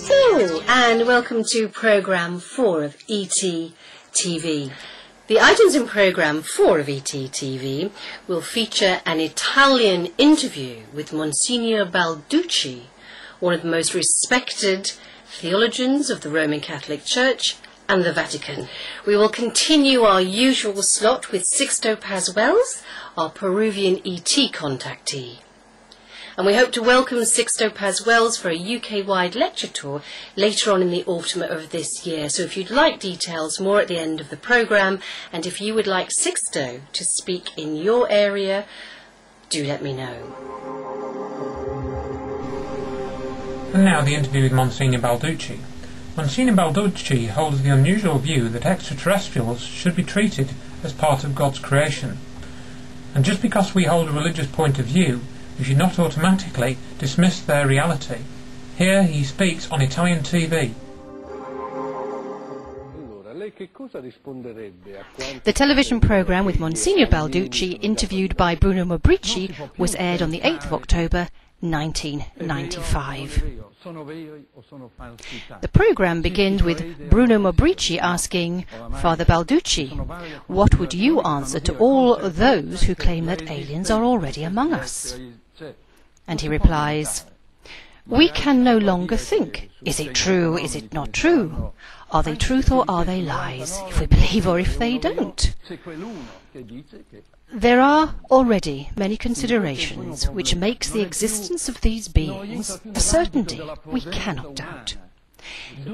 Hello and welcome to Programme 4 of ET TV. The items in Programme 4 of ET TV will feature an Italian interview with Monsignor Balducci, one of the most respected theologians of the Roman Catholic Church and the Vatican. We will continue our usual slot with Sixto Paz Wells, our Peruvian ET contactee. And we hope to welcome Sixto Paz Wells for a UK-wide lecture tour later on in the autumn of this year. So if you'd like details, more at the end of the programme, and if you would like Sixto to speak in your area, do let me know. And now the interview with Monsignor Balducci. Monsignor Balducci holds the unusual view that extraterrestrials should be treated as part of God's creation. And just because we hold a religious point of view, we should not automatically dismiss their reality. Here he speaks on Italian TV. The television programme with Monsignor Balducci, interviewed by Bruno Mabrici, was aired on the 8th of October 1995. The programme begins with Bruno Mabrici asking, Father Balducci, what would you answer to all those who claim that aliens are already among us? And he replies, we can no longer think, is it true, is it not true? Are they truth or are they lies, if we believe or if they don't? There are already many considerations which makes the existence of these beings a certainty we cannot doubt.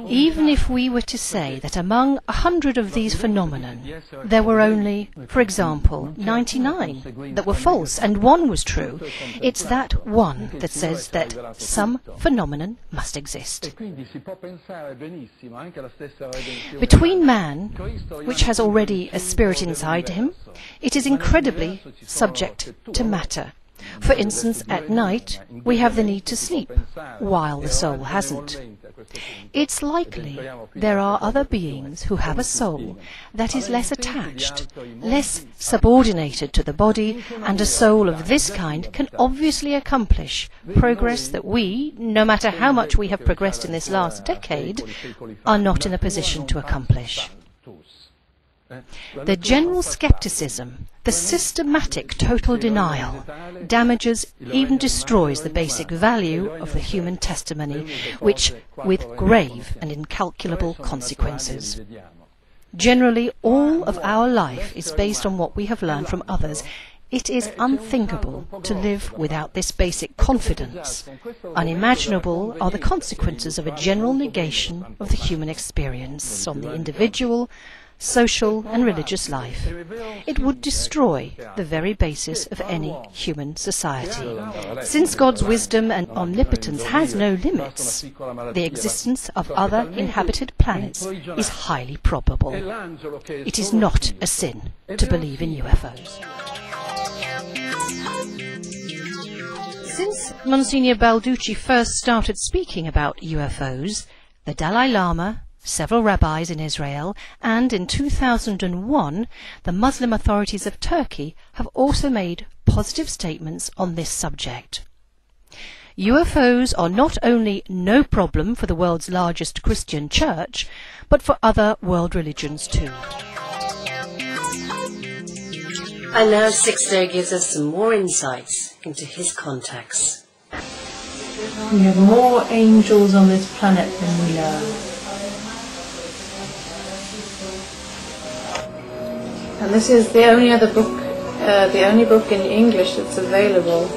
Even if we were to say that among 100 of these phenomena there were only, for example, 99 that were false and one was true, it's that one that says that some phenomenon must exist. Between man, which has already a spirit inside him, it is incredibly subject to matter. For instance, at night we have the need to sleep, while the soul hasn't. It's likely there are other beings who have a soul that is less attached, less subordinated to the body, and a soul of this kind can obviously accomplish progress that we, no matter how much we have progressed in this last decade, are not in a position to accomplish. The general skepticism, the systematic total denial, damages, even destroys the basic value of the human testimony, which with grave and incalculable consequences. Generally, all of our life is based on what we have learned from others. It is unthinkable to live without this basic confidence. Unimaginable are the consequences of a general negation of the human experience on the individual, social and religious life. It would destroy the very basis of any human society. Since God's wisdom and omnipotence has no limits, the existence of other inhabited planets is highly probable. It is not a sin to believe in UFOs. Since Monsignor Balducci first started speaking about UFOs, the Dalai Lama, several rabbis in Israel, and in 2001 the Muslim authorities of Turkey have also made positive statements on this subject. UFOs are not only no problem for the world's largest Christian church, but for other world religions too. And now Sixto gives us some more insights into his contacts. We have more angels on this planet than we know. And this is the only other book, the only book in English that's available,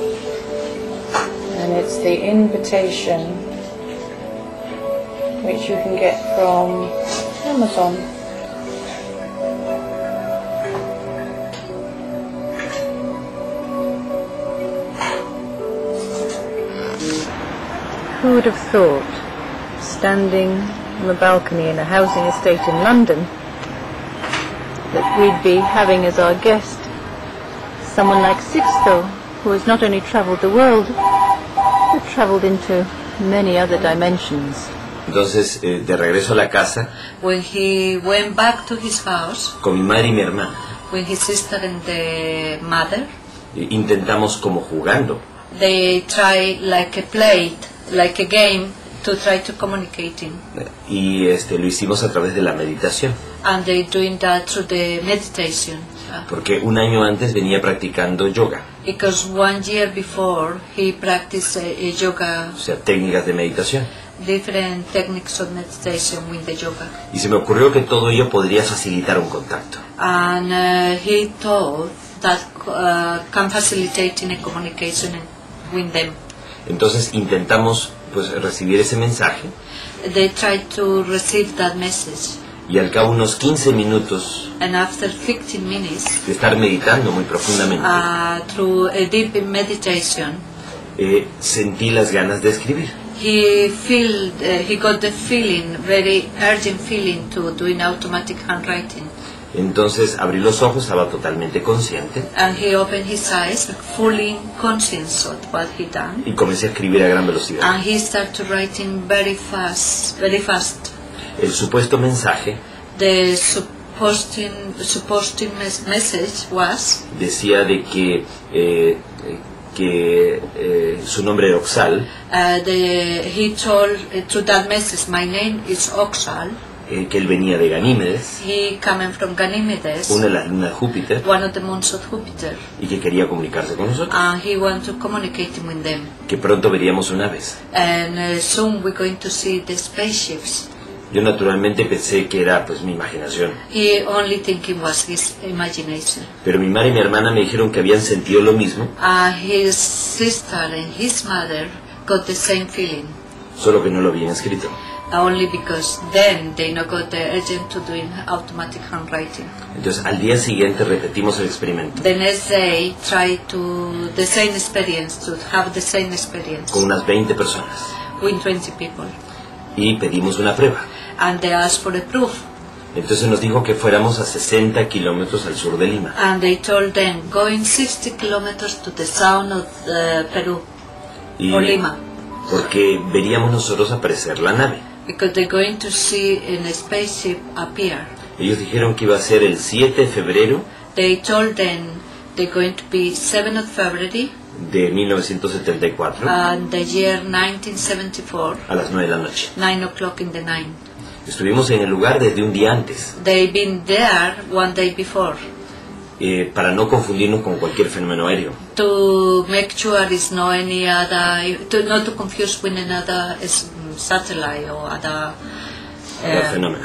and it's The Invitation, which you can get from Amazon. Who would have thought, standing on the balcony in a housing estate in London, that we'd be having as our guest someone like Sixto, who has not only travelled the world, but travelled into many other dimensions. Entonces, de regreso a la casa, When he went back to his house, con mi madre y mi hermana, with his sister and the mother, intentamos como jugando, they try like a play, like a game, to try to communicating. y lo hicimos a través de la meditación, And they doing that through the meditation. porque un año antes venía practicando yoga, Because 1 year before he practiced yoga, o sea, técnicas de meditación. different techniques of meditation with the yoga. Y se me ocurrió que todo ello podría facilitar un contacto. And he thought that can facilitate in a communication with them. Entonces intentamos pues recibir ese mensaje, They tried to receive that message. y al cabo unos 15 minutos And after 15 minutes, de estar meditando muy profundamente, through a deep meditation, sentí las ganas de escribir. he got the feeling, very urgent feeling to doing automatic handwriting. Entonces abrí los ojos, estaba totalmente consciente, And he opened his eyes, fully conscious of what he done. y comencé a escribir a gran velocidad. And he started writing very fast, very fast. El supuesto mensaje The supposed message was decía de que su nombre era Oxal, he told through that message, my name is Oxal. que él venía de Ganímedes, He coming from Ganymedes, una de las lunas de Júpiter, one of the moons of Jupiter, y que quería comunicarse con nosotros, and he want to communicate with them. que pronto veríamos una vez. And soon we're going to see the spaceships. Yo naturalmente pensé que era pues mi imaginación, He only thinking was his imagination. pero mi madre y mi hermana me dijeron que habían sentido lo mismo, His sister and his mother got the same feeling, solo que no lo habían escrito. only because then they not got the urgent to doing automatic handwriting. Entonces al día siguiente repetimos el experimento The next day, try to the same experience, to have the same experience con unas 20 personas with 20 people, y pedimos una prueba. and they asked for a proof. Entonces nos dijo que fuéramos a 60 kilómetros al sur de Lima, And they told them, going 60 kilometers to the south of Peru, y or Lima, porque veríamos nosotros aparecer la nave. because they're going to see a spaceship appear. Ellos dijeron que iba a ser el 7 de febrero They told them they're going to be 7th of February, de 1974 and the year 1974, a las 9 de la noche. 9 o'clock in the night. Estuvimos en el lugar desde un día antes, They've been there 1 day before, para no confundirnos con cualquier fenómeno aéreo. to make sure it's no any other, not to confuse with another satellite or other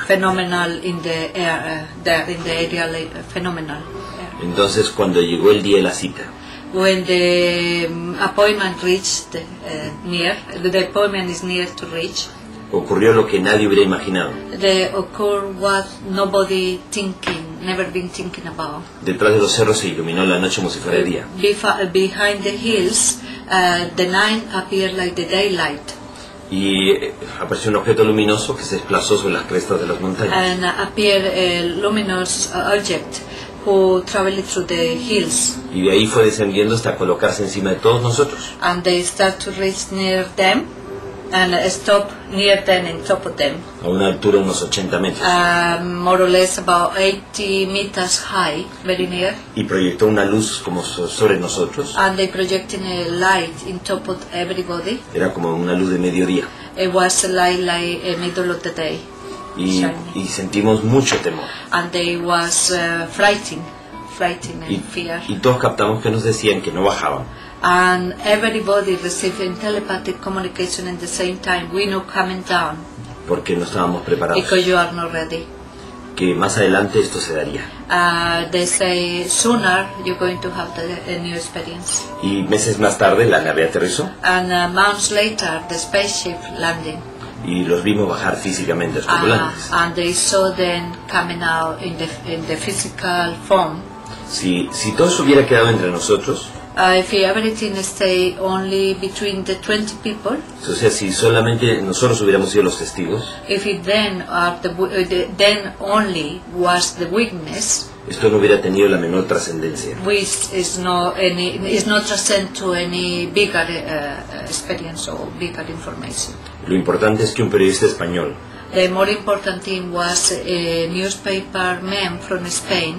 phenomenal in the air, in the area, phenomenal. Entonces cuando llegó el día de la cita, When the appointment reached near, the appointment is near to reach, ocurrió lo que nadie hubiera imaginado. the occur what nobody thinking, never been thinking about. Detrás de los cerros se iluminó la noche como si fuera de día. Behind the hills, the night appeared like the daylight, Y apareció un objeto luminoso que se desplazó sobre las crestas de las montañas. and appeared a luminous object who traveled through the hills, Y de ahí fue descendiendo hasta colocarse encima de todos nosotros. and they start to reach near them, and stop near them and top of them, A una altura de unos 80 metros. more or less about 80 meters high, very near, Y proyectó una luz como sobre nosotros. and they projecting a light in top of everybody. Era como una luz de mediodía. It was a light like a middle of the day, Y sentimos mucho temor. and they was frightened and fear. Y todos captamos que nos decían que no bajaban. And everybody receiving telepathic communication at the same time. We know coming down Porque no estábamos preparados. because you are not ready. Que más adelante esto se daría. They say sooner you're going to have a new experience. Y meses más tarde la nave aterrizó. And months later, the spaceship landing. Y los vimos bajar físicamente a los tripulantes. And they saw them coming out in the physical form. Si todo eso hubiera quedado entre nosotros, If everything stay only between the 20 people, o sea, si solamente nosotros hubiéramos sido los testigos, if it then then only was the witness, esto no hubiera tenido la menor trascendencia. which is not transcend to any bigger experience or bigger information. Lo importante es que un periodista español The more important thing was a newspaper man from Spain.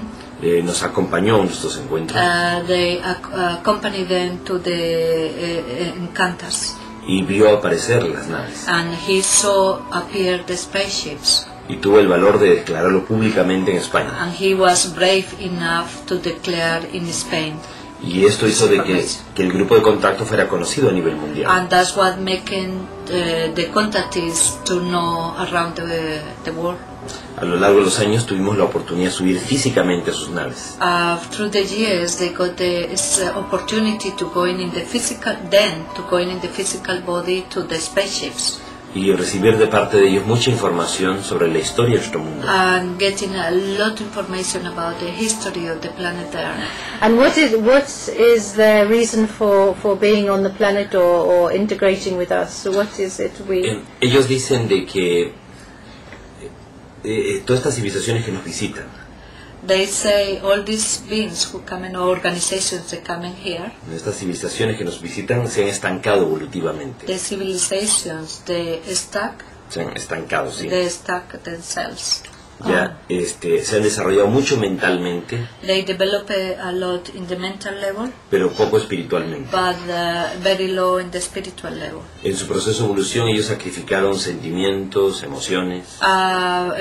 Nos acompañó en nuestros encuentros They accompanied them to the encounters, y vio aparecer las naves and he saw appear the spaceships, y tuvo el valor de declararlo públicamente en España. and he was brave enough to declare in Spain. Y esto hizo de que el grupo de contacto fuera conocido a nivel mundial. And that's what making the contactees to know around the world. A lo largo de los años tuvimos la oportunidad de subir físicamente a sus naves. Through the years, they got the opportunity to go in the physical body to the spaceships. Y recibir de parte de ellos mucha información sobre la historia de nuestro mundo. And getting a lot of information about the history of the planet Earth. And what is the reason for being on the planet or integrating with us? So what is it Ellos dicen de que todas estas civilizaciones que nos visitan, They say all these beings who come in, organizations that come in here, estas civilizaciones que nos visitan se han estancado evolutivamente. the civilizations, they stuck Sí. themselves. Ya se han desarrollado mucho mentalmente, They develop a lot in the mental level, pero poco espiritualmente. but very low in the spiritual level. En su proceso de evolución ellos sacrificaron sentimientos, emociones,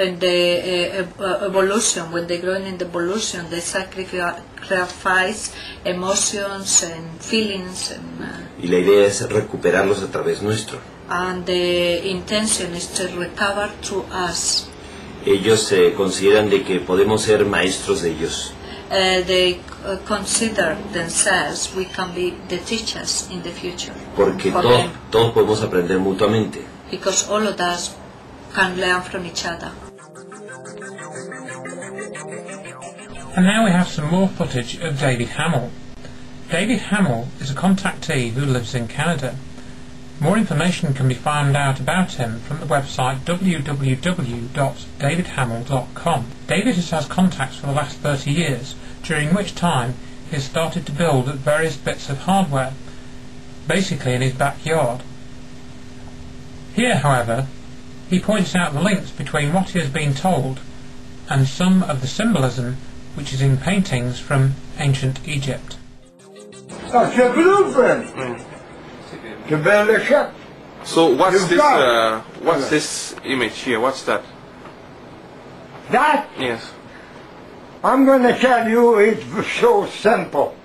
In the evolution, when they grow in the evolution, they sacrifice emotions and feelings, y la idea es recuperarlos a través nuestro. and the intention is to recover through us. Ellos consideran de que podemos ser maestros de ellos. They consider themselves we can be the teachers in the future. Porque for them, todos podemos aprender mutuamente. because all of us can learn from each other. And now we have some more footage of David Hamill. David Hamill is a contactee who lives in Canada. More information can be found out about him from the website www.davidhamill.com. David has had contacts for the last 30 years, during which time he has started to build various bits of hardware, basically in his backyard. Here, however, he points out the links between what he has been told and some of the symbolism which is in paintings from ancient Egypt. That's your blueprint to build a ship. So what's You've this? got What's this image here? What's that? That, Yes. I'm going to tell you, it's so simple.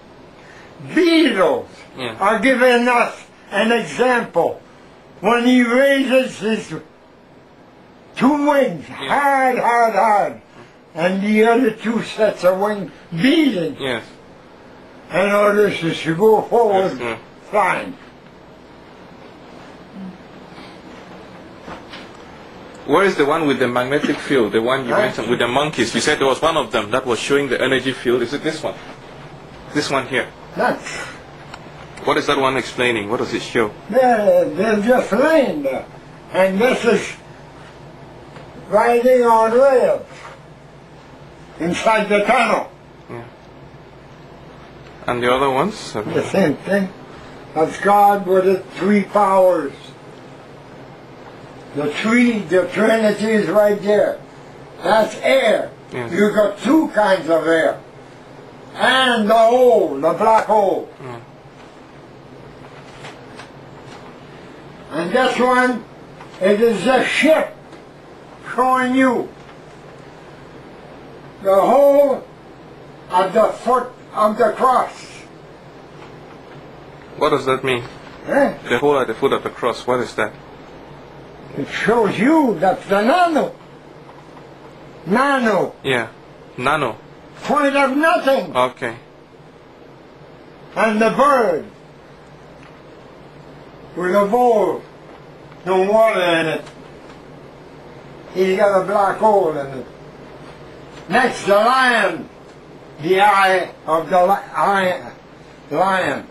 Beetles Yeah. are giving us an example. When he raises his two wings, hard, and the other two sets of wings beating Yes. in order to go forward Yes, flying. Where is the one with the magnetic field? The one you mentioned with the monkeys. You said there was one of them that was showing the energy field. Is it this one? This one here. That's, What is that one explaining? What does it show? they're just laying there. And this is riding on rails inside the tunnel. And the other ones? The same thing. That's God with the three powers. The Trinity is right there. That's air. Yes. You got two kinds of air. And the hole, the black hole. Yeah. And this one, it is a ship showing you the hole at the foot of the cross. What does that mean? Eh? The hole at the foot of the cross. What is that? It shows you that's the nano. Nano. Yeah. Nano. Point of nothing. Okay. And the bird with a bowl, no water in it. He's got a black hole in it. Next, the lion, the eye of the lion.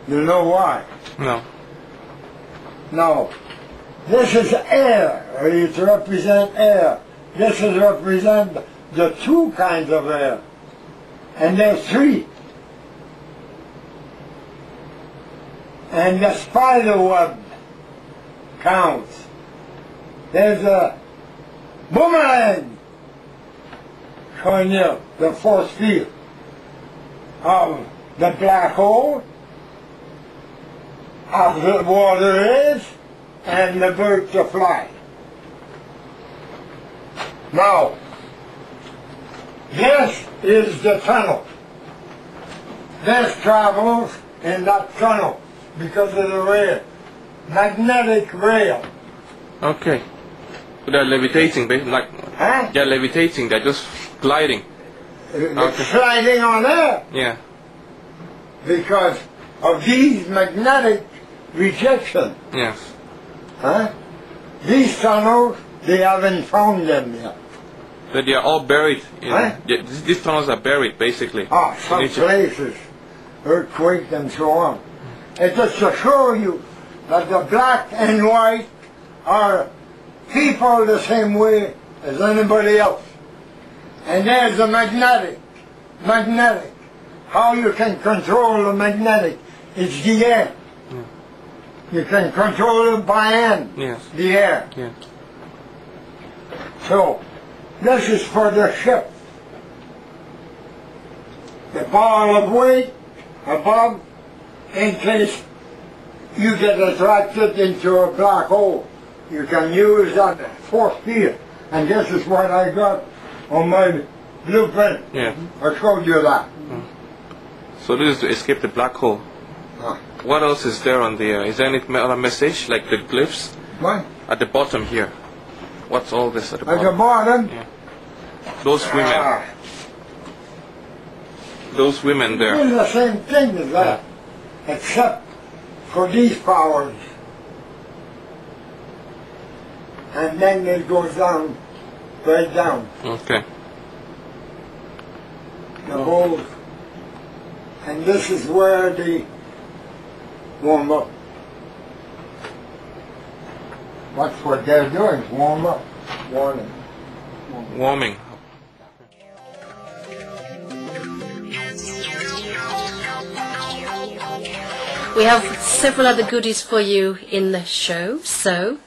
You know why? No. No. This is air. It represents air. This is represent the two kinds of air. And there's three. And the spider web counts. There's a boomerang showing you the force field of the black hole, of the water is, and the bird to fly. Now, this is the tunnel. This travels in that tunnel because of the rail, magnetic rail. Okay. They're levitating, like Huh? they're levitating. They're just gliding. It's sliding on air Yeah. because of these magnetic rejections. Yes. Huh? These tunnels, they haven't found them yet. That they are all buried. In, Huh? these tunnels are buried, basically. Some in each- places, earthquakes and so on. It's just to show you that the black and white are people the same way as anybody else. And there's the magnetic. Magnetic. How you can control the magnetic? It's the air. You can control it by hand. Yes. The air. Yeah. So, this is for the ship. The ball of weight above, in case you get attracted into a black hole. You can use that force field. And this is what I got on my blueprint. Yeah. I showed you that. So this is to escape the black hole. Ah. What else is there on the? Is there any other message like the glyphs What? at the bottom here? What's all this at the At the bottom? bottom, Yeah. Those women. ah, Those women there. it's the same thing as that, except for these powers. And then it goes down, right down. Okay. The whole, and this is where they warm up. That's what they're doing, warm up, warming. Warming. We have several other goodies for you in the show, so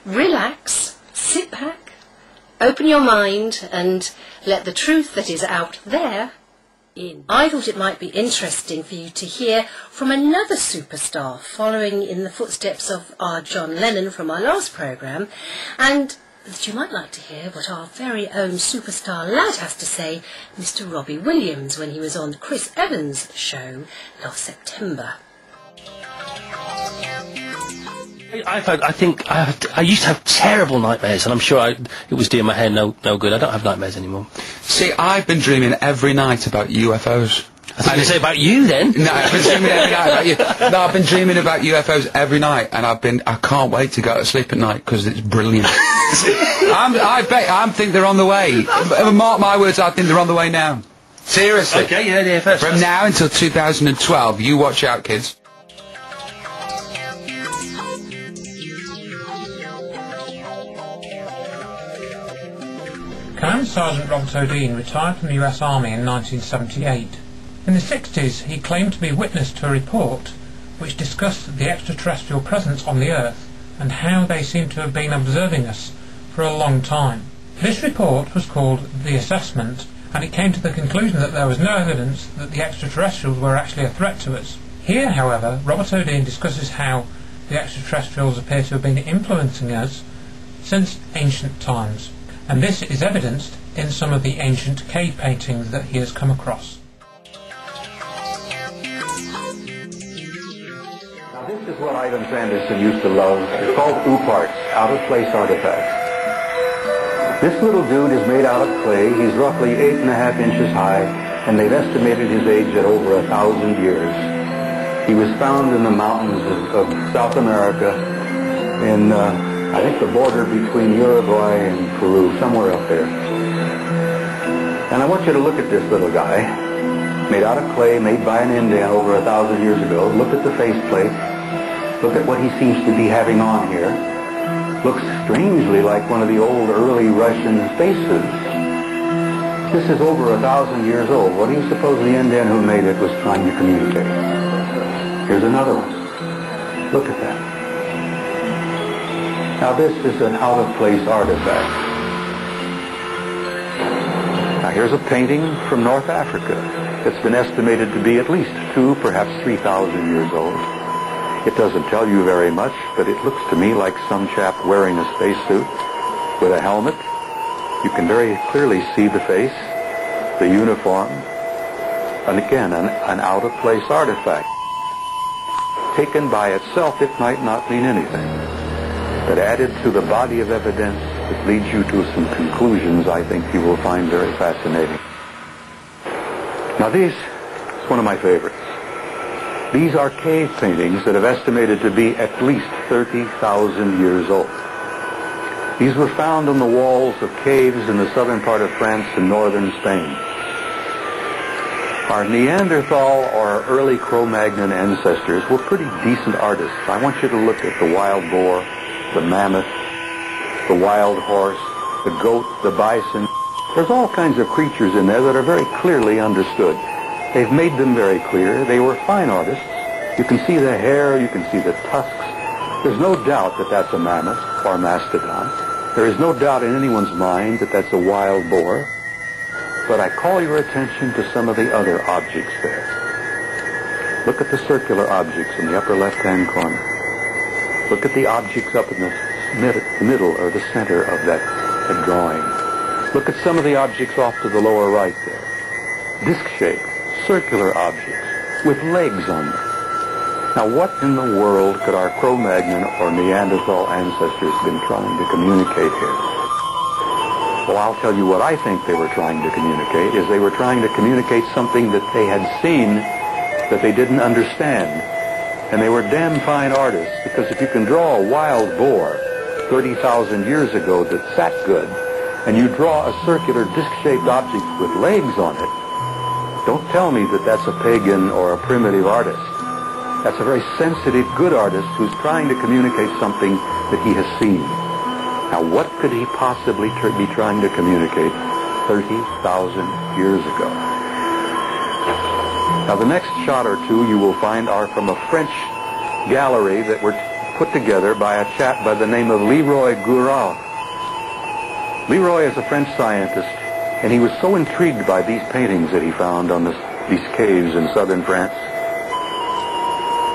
relax, sit back, open your mind and let the truth that is out there in. I thought it might be interesting for you to hear from another superstar following in the footsteps of our John Lennon from our last programme, and that you might like to hear what our very own superstar lad has to say, Mr. Robbie Williams, when he was on Chris Evans' show last September. I used to have terrible nightmares, and I'm sure it was doing my hair no good. I don't have nightmares anymore. See, I've been dreaming every night about UFOs. I thought you were going to say about you then. No, I've been dreaming every night about you. No, I've been dreaming about UFOs every night, and I can't wait to go to sleep at night because it's brilliant. I think they're on the way. Mark my words, I think they're on the way now. Seriously. Okay, yeah, first. From now until 2012, you watch out, kids. Command Sergeant Robert O'Dean retired from the US Army in 1978. In the 60s, he claimed to be witness to a report which discussed the extraterrestrial presence on the Earth and how they seem to have been observing us for a long time. This report was called The Assessment, and it came to the conclusion that there was no evidence that the extraterrestrials were actually a threat to us. Here, however, Robert O'Dean discusses how the extraterrestrials appear to have been influencing us since ancient times, and this is evidenced in some of the ancient cave paintings that he has come across. Now this is what Ivan Sanderson used to love. It's called ooparts, out-of-place artifacts. This little dude is made out of clay. He's roughly 8.5 inches high, and they've estimated his age at over 1,000 years. He was found in the mountains of South America in I think the border between Uruguay and Peru, somewhere up there. And I want you to look at this little guy. made out of clay, made by an Indian over 1,000 years ago. Look at the faceplate. Look at what he seems to be having on here. Looks strangely like one of the old early Russian spacesuits. This is over 1,000 years old. What do you suppose the Indian who made it was trying to communicate? Here's another one. Look at that. Now this is an out-of-place artifact. Now here's a painting from North Africa. It's been estimated to be at least 2, perhaps 3,000 years old. It doesn't tell you very much, but it looks to me like some chap wearing a spacesuit with a helmet. You can very clearly see the face, the uniform, and again, an out-of-place artifact. Taken by itself, it might not mean anything, but added to the body of evidence, it leads you to some conclusions I think you will find very fascinating. Now this is one of my favorites. These are cave paintings that have estimated to be at least 30,000 years old. These were found on the walls of caves in the southern part of France and northern Spain. Our Neanderthal or early Cro-Magnon ancestors were pretty decent artists. I want you to look at the wild boar, the mammoth, the wild horse, the goat, the bison. There's all kinds of creatures in there that are very clearly understood. They've made them very clear. They were fine artists. You can see the hair, you can see the tusks. There's no doubt that that's a mammoth or mastodon. There is no doubt in anyone's mind that that's a wild boar. But I call your attention to some of the other objects there. Look at the circular objects in the upper left-hand corner. Look at the objects up in the middle or the center of that drawing. Look at some of the objects off to the lower right there. Disc-shaped, circular objects with legs on them. Now what in the world could our Cro-Magnon or Neanderthal ancestors have been trying to communicate here? Well, I'll tell you what I think they were trying to communicate is they were trying to communicate something that they had seen that they didn't understand. And they were damn fine artists, because if you can draw a wild boar 30,000 years ago that sat good, and you draw a circular disc-shaped object with legs on it, don't tell me that that's a pagan or a primitive artist. That's a very sensitive, good artist who's trying to communicate something that he has seen. Now, what could he possibly be trying to communicate 30,000 years ago? Now, the next shot or two you will find are from a French gallery that were put together by a chap by the name of Leroy Gouraud. Leroy is a French scientist, and he was so intrigued by these paintings that he found on these caves in southern France,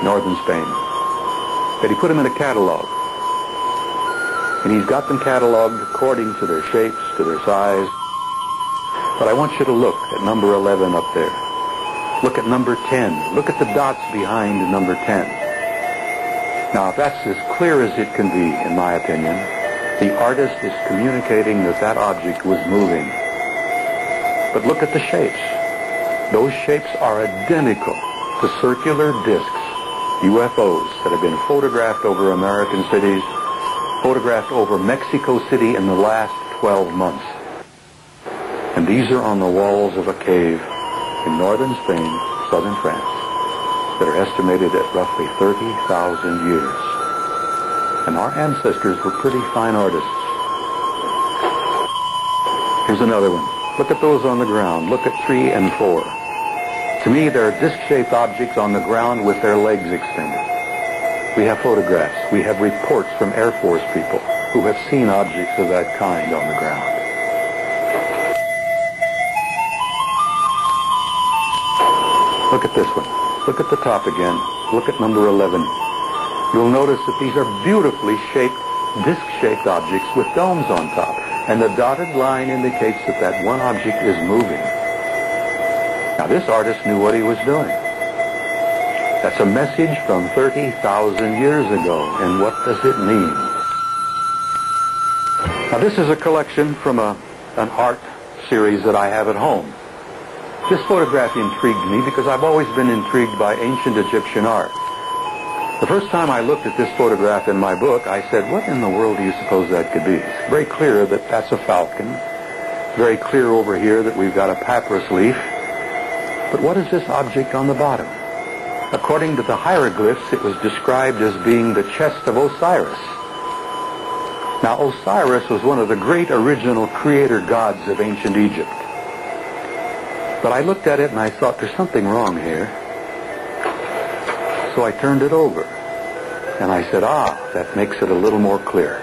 northern Spain, that he put them in a catalog. And he's got them cataloged according to their shapes, to their size. But I want you to look at number 11 up there. Look at number 10. Look at the dots behind number 10. Now, if that's as clear as it can be, in my opinion, the artist is communicating that that object was moving. But look at the shapes. Those shapes are identical to circular discs, UFOs, that have been photographed over American cities, photographed over Mexico City in the last 12 months. And these are on the walls of a cave in northern Spain, southern France, that are estimated at roughly 30,000 years. And our ancestors were pretty fine artists. Here's another one. Look at those on the ground. Look at 3 and 4. To me, they're disc-shaped objects on the ground with their legs extended. We have photographs. We have reports from Air Force people who have seen objects of that kind on the ground. Look at this one. Look at the top again. Look at number 11. You'll notice that these are beautifully shaped, disc-shaped objects with domes on top. And the dotted line indicates that that one object is moving. Now, this artist knew what he was doing. That's a message from 30,000 years ago. And what does it mean? Now, this is a collection from an art series that I have at home. This photograph intrigued me because I've always been intrigued by ancient Egyptian art. The first time I looked at this photograph in my book, I said, what in the world do you suppose that could be? It's very clear that that's a falcon. It's very clear over here that we've got a papyrus leaf. But what is this object on the bottom? According to the hieroglyphs, it was described as being the chest of Osiris. Now, Osiris was one of the great original creator gods of ancient Egypt. But I looked at it and I thought, there's something wrong here. So I turned it over. And I said, that makes it a little more clear.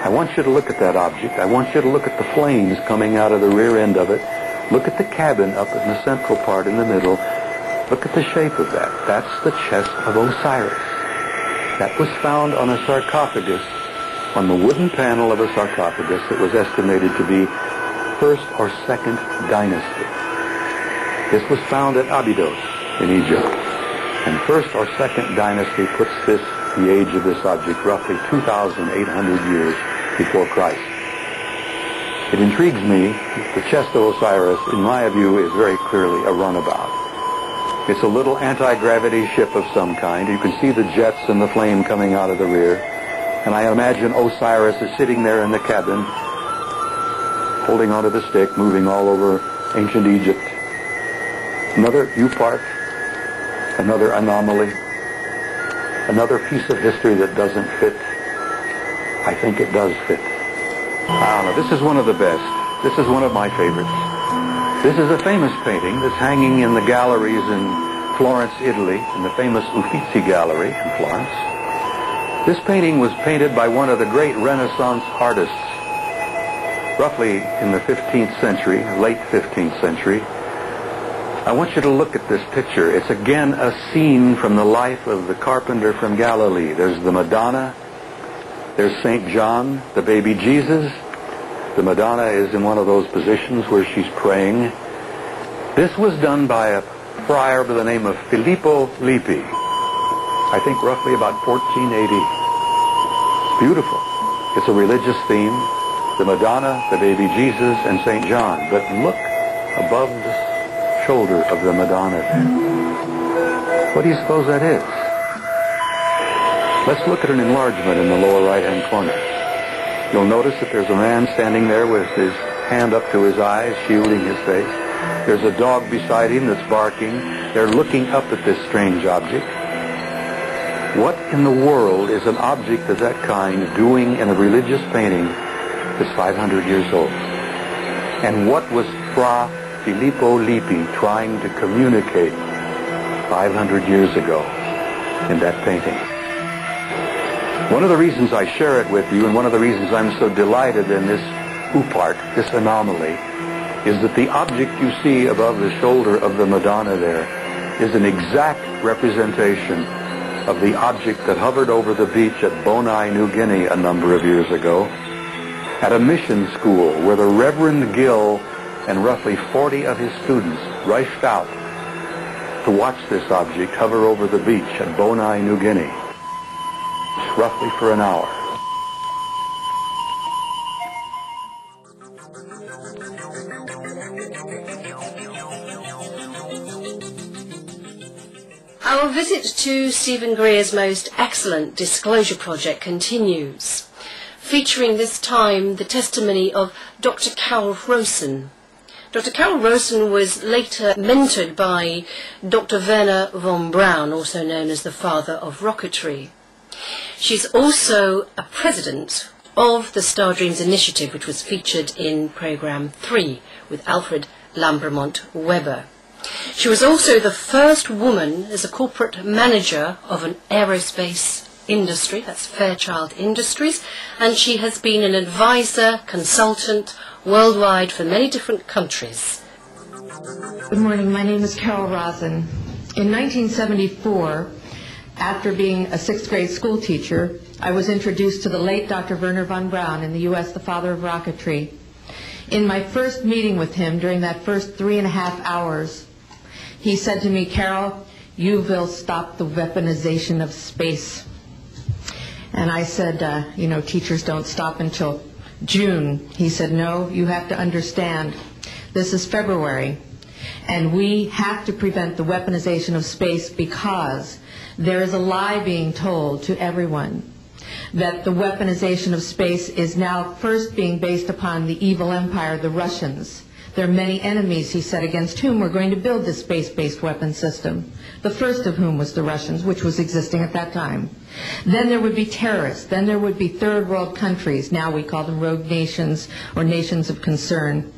I want you to look at that object. I want you to look at the flames coming out of the rear end of it. Look at the cabin up in the central part in the middle. Look at the shape of that. That's the chest of Osiris. That was found on a sarcophagus, on the wooden panel of a sarcophagus that was estimated to be 1st or 2nd dynasty. This was found at Abydos in Egypt. And 1st or 2nd dynasty puts the age of this object roughly 2,800 years before Christ. It intrigues me. The chest of Osiris, in my view, is very clearly a runabout. It's a little anti-gravity ship of some kind. You can see the jets and the flame coming out of the rear. And I imagine Osiris is sitting there in the cabin, holding onto the stick, moving all over ancient Egypt. Another U-part, another anomaly, another piece of history that doesn't fit. I think it does fit. I don't know. This is one of the best. This is one of my favorites. This is a famous painting that's hanging in the galleries in Florence, Italy, in the famous Uffizi Gallery in Florence. This painting was painted by one of the great Renaissance artists, roughly in the 15th century, late 15th century. I want you to look at this picture. It's again a scene from the life of the carpenter from Galilee. There's the Madonna. There's St. John, the baby Jesus. The Madonna is in one of those positions where she's praying. This was done by a friar by the name of Filippo Lippi, I think roughly about 1480. It's beautiful. It's a religious theme. The Madonna, the baby Jesus, and St. John. But look above the shoulder of the Madonna there. What do you suppose that is? Let's look at an enlargement in the lower right-hand corner. You'll notice that there's a man standing there with his hand up to his eyes, shielding his face. There's a dog beside him that's barking. They're looking up at this strange object. What in the world is an object of that kind doing in a religious painting that's 500 years old? And what was Fra Filippo Lippi trying to communicate 500 years ago in that painting? One of the reasons I share it with you, and one of the reasons I'm so delighted in this U-part, this anomaly, is that the object you see above the shoulder of the Madonna there is an exact representation of the object that hovered over the beach at Bonaire, New Guinea a number of years ago, at a mission school where the Reverend Gill and roughly 40 of his students rushed out to watch this object hover over the beach at Bonaire, New Guinea, roughly for an hour. Our visit to Stephen Greer's most excellent disclosure project continues, featuring this time the testimony of Dr. Carol Rosen. Dr. Carol Rosen was later mentored by Dr. Werner von Braun, also known as the father of rocketry. She's also a president of the Star Dreams Initiative, which was featured in Programme 3 with Alfred Lambremont Weber. She was also the first woman as a corporate manager of an aerospace industry, that's Fairchild Industries, and she has been an advisor, consultant worldwide for many different countries. Good morning, my name is Carol Rosen. In 1974, after being a 6th grade school teacher, I was introduced to the late Dr. Werner von Braun in the U.S., the father of rocketry. In my first meeting with him, during that first 3.5 hours, he said to me, "Carol, you will stop the weaponization of space." And I said, teachers don't stop until June. He said, "No, you have to understand, this is February, and we have to prevent the weaponization of space because there is a lie being told to everyone that the weaponization of space is now first being based upon the evil empire, the Russians, There are many enemies, he said, against whom we're going to build this space-based weapon system, the first of whom was the Russians, which was existing at that time. Then there would be terrorists. Then there would be third world countries. Now we call them rogue nations or nations of concern.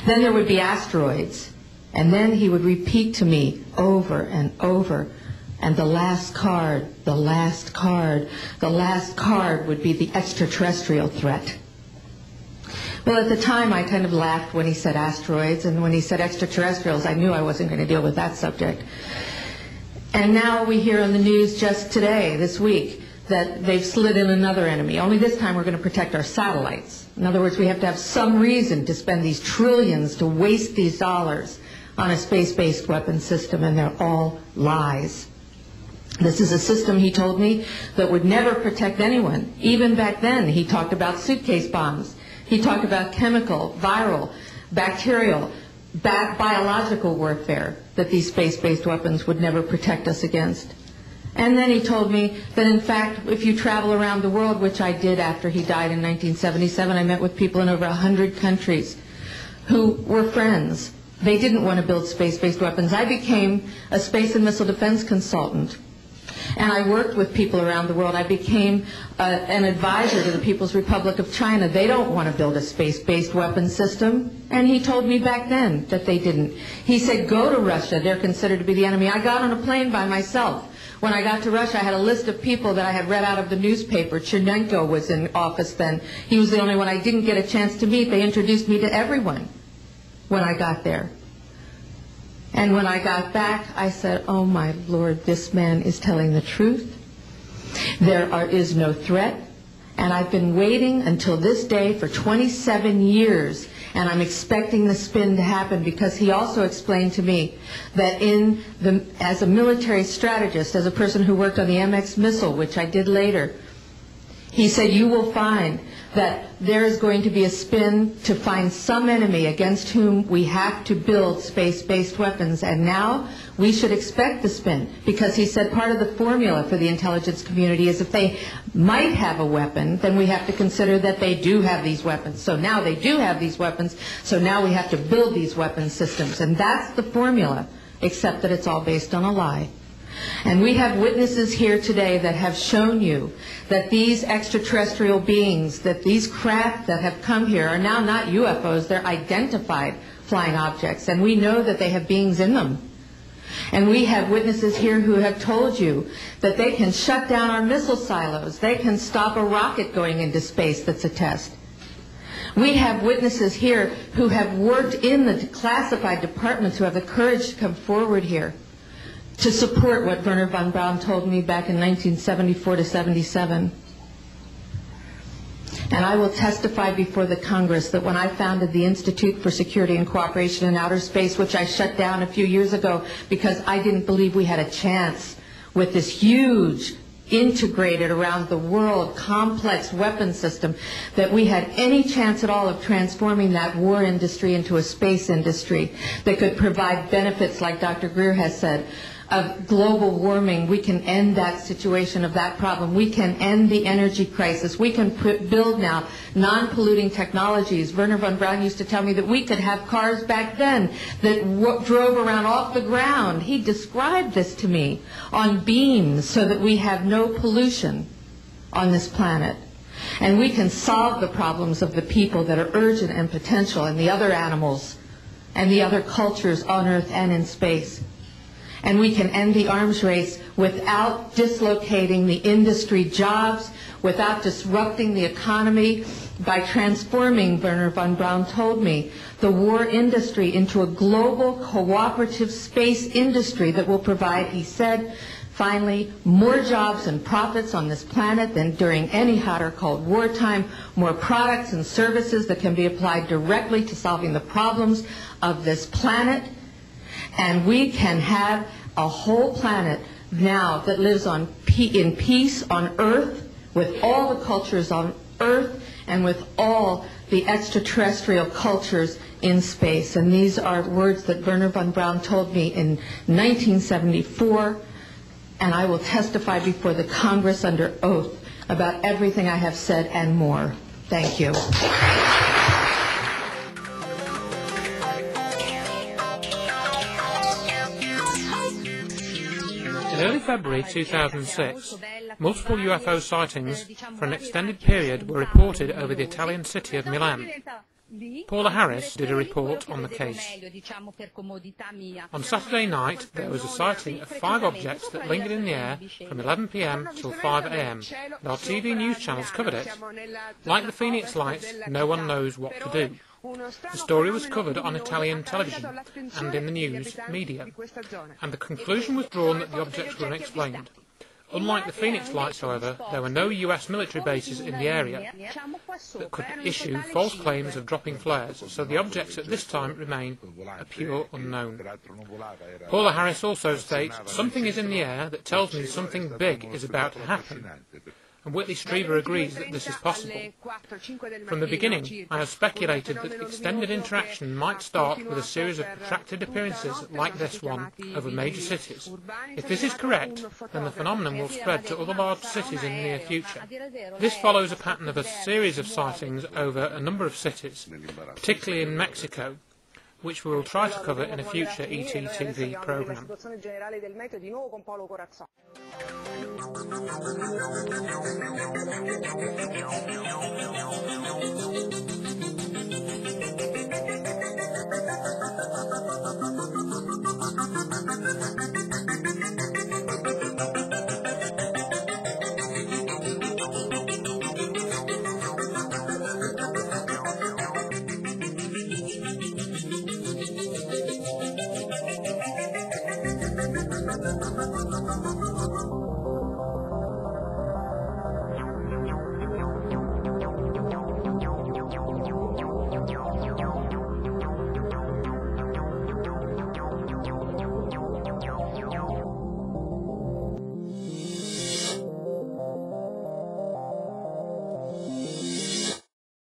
Then there would be asteroids. And then he would repeat to me over and over, and the last card, the last card, the last card would be the extraterrestrial threat. Well, at the time, I kind of laughed when he said asteroids, and when he said extraterrestrials, I knew I wasn't going to deal with that subject. And now we hear on the news just today, this week, that they've slid in another enemy. Only this time we're going to protect our satellites. In other words, we have to have some reason to spend these trillions, to waste these dollars on a space-based weapon system, and they're all lies. This is a system, he told me, that would never protect anyone. Even back then, he talked about suitcase bombs. He talked about chemical, viral, bacterial, biological warfare, that these space-based weapons would never protect us against. And then he told me that, in fact, if you travel around the world, which I did after he died in 1977, I met with people in over 100 countries who were friends. They didn't want to build space-based weapons. I became a space and missile defense consultant. And I worked with people around the world. I became an advisor to the People's Republic of China. They don't want to build a space-based weapon system. And he told me back then that they didn't. He said, go to Russia. They're considered to be the enemy. I got on a plane by myself. When I got to Russia, I had a list of people that I had read out of the newspaper. Chernenko was in office then. He was the only one I didn't get a chance to meet. They introduced me to everyone when I got there. And when I got back, I said, oh my Lord, this man is telling the truth. There is no threat. And I've been waiting until this day for 27 years, and I'm expecting the spin to happen, because he also explained to me that as a military strategist, as a person who worked on the MX missile, which I did later, he said, you will find that there is going to be a spin to find some enemy against whom we have to build space-based weapons. And now we should expect the spin, because he said part of the formula for the intelligence community is if they might have a weapon, then we have to consider that they do have these weapons. So now they do have these weapons, so now we have to build these weapon systems. And that's the formula, except that it's all based on a lie. And we have witnesses here today that have shown you that these extraterrestrial beings, that these craft that have come here are now not UFOs, they're identified flying objects, and we know that they have beings in them. And we have witnesses here who have told you that they can shut down our missile silos, they can stop a rocket going into space that's a test. We have witnesses here who have worked in the classified departments who have the courage to come forward here to support what Wernher von Braun told me back in 1974 to 77. And I will testify before the Congress that when I founded the Institute for Security and Cooperation in Outer Space, which I shut down a few years ago because I didn't believe we had a chance with this huge, integrated around the world, complex weapon system, that we had any chance at all of transforming that war industry into a space industry that could provide benefits, like Dr. Greer has said, of global warming. We can end that situation of that problem. We can end the energy crisis. We can build now non-polluting technologies. Wernher von Braun used to tell me that we could have cars back then that drove around off the ground. He described this to me on beams so that we have no pollution on this planet. And we can solve the problems of the people that are urgent and potential, and the other animals and the other cultures on Earth and in space. And we can end the arms race without dislocating the industry jobs, without disrupting the economy, by transforming, Wernher von Braun told me, the war industry into a global cooperative space industry that will provide, he said, finally, more jobs and profits on this planet than during any hot or cold wartime, more products and services that can be applied directly to solving the problems of this planet. And we can have a whole planet now that lives in peace on Earth, with all the cultures on Earth, and with all the extraterrestrial cultures in space. And these are words that Wernher von Braun told me in 1974, and I will testify before the Congress under oath about everything I have said and more. Thank you. In early February 2006, multiple UFO sightings for an extended period were reported over the Italian city of Milan. Paula Harris did a report on the case. On Saturday night, there was a sighting of 5 objects that lingered in the air from 11 p.m. till 5 a.m, and our TV news channels covered it. Like the Phoenix Lights, no one knows what to do. The story was covered on Italian television and in the news media, and the conclusion was drawn that the objects were unexplained. Unlike the Phoenix Lights, however, there were no US military bases in the area that could issue false claims of dropping flares, so the objects at this time remain a pure unknown. Paula Harris also states, "Something is in the air that tells me something big is about to happen." And Whitley Strieber agrees that this is possible. From the beginning, I have speculated that extended interaction might start with a series of protracted appearances like this one over major cities. If this is correct, then the phenomenon will spread to other large cities in the near future. This follows a pattern of a series of sightings over a number of cities, particularly in Mexico, which we will try to cover in a future ET-TV programme.